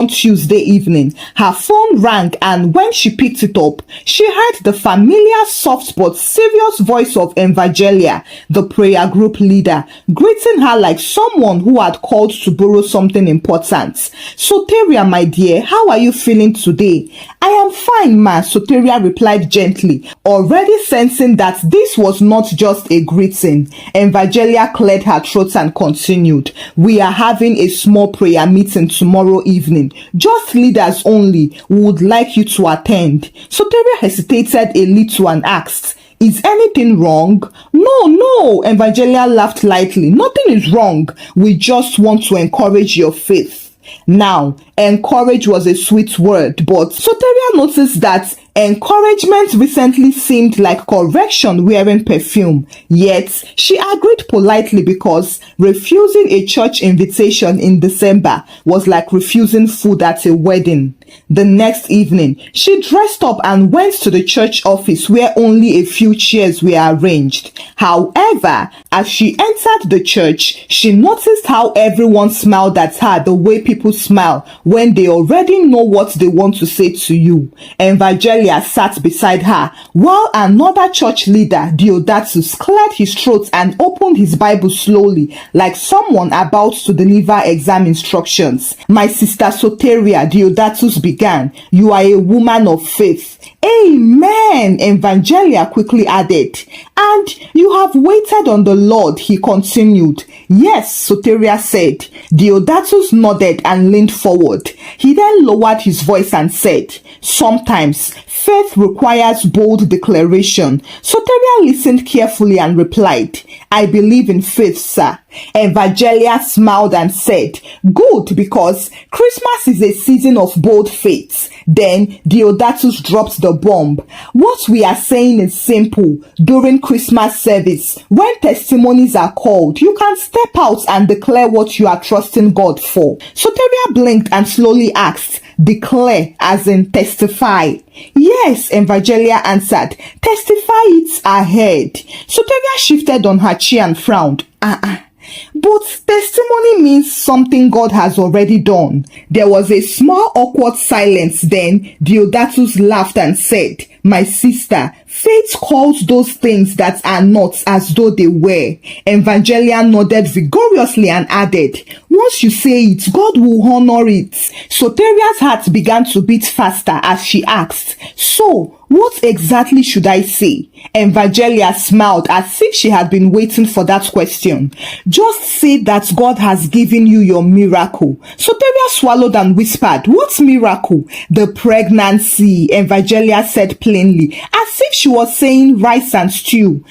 On Tuesday evening, her phone rang, and when she picked it up, she heard the familiar, soft but serious voice of Evangelia, the prayer group leader, greeting her like someone who had called to borrow something important. "Soteria, my dear, how are you feeling today?" "I am fine, ma," Soteria replied gently, already sensing that this was not just a greeting. Evangelia cleared her throat and continued, "We are having a small prayer meeting tomorrow evening. Just leaders only. We would like you to attend." Soteria hesitated a little and asked, "Is anything wrong?" No, Evangelia laughed lightly. "Nothing is wrong. We just want to encourage your faith." Now, encourage was a sweet word, but Soteria noticed that encouragement recently seemed like correction wearing perfume. Yet, she agreed politely because refusing a church invitation in December was like refusing food at a wedding. The next evening, she dressed up and went to the church office where only a few chairs were arranged. However, as she entered the church, she noticed how everyone smiled at her the way people smile when they already know what they want to say to you. Evangelia sat beside her, while another church leader, Deodatus, cleared his throat and opened his Bible slowly, like someone about to deliver exam instructions. "My sister Soteria," Deodatus began, "you are a woman of faith." "Amen," Evangelia quickly added. "And you have waited on the Lord," he continued. "Yes," Soteria said. Deodatus nodded and leaned forward. He then lowered his voice and said, "Sometimes faith requires bold declaration." Soteria listened carefully and replied, "I believe in faith, sir." Evangelia smiled and said, "Good, because Christmas is a season of bold faith." Then Deodatus dropped the bomb. "What we are saying is simple. During Christmas service, when testimonies are called, you can step out and declare what you are trusting God for." Soteria blinked and slowly asked, "Declare as in testify?" "Yes," Evangelia answered. "Testify it ahead." Soteria shifted on her chair and frowned. But testimony means something God has already done." There was a small awkward silence. Then Deodatus laughed and said, "My sister, faith calls those things that are not as though they were." Evangelia nodded vigorously and added, "Once you say it, God will honor it." Soteria's heart began to beat faster as she asked, "So, what exactly should I say?" Evangelia smiled as if she had been waiting for that question. "Just say that God has given you your miracle." Soteria swallowed and whispered, "What miracle?" "The pregnancy," Evangelia said plainly, as if she was saying rice and stew.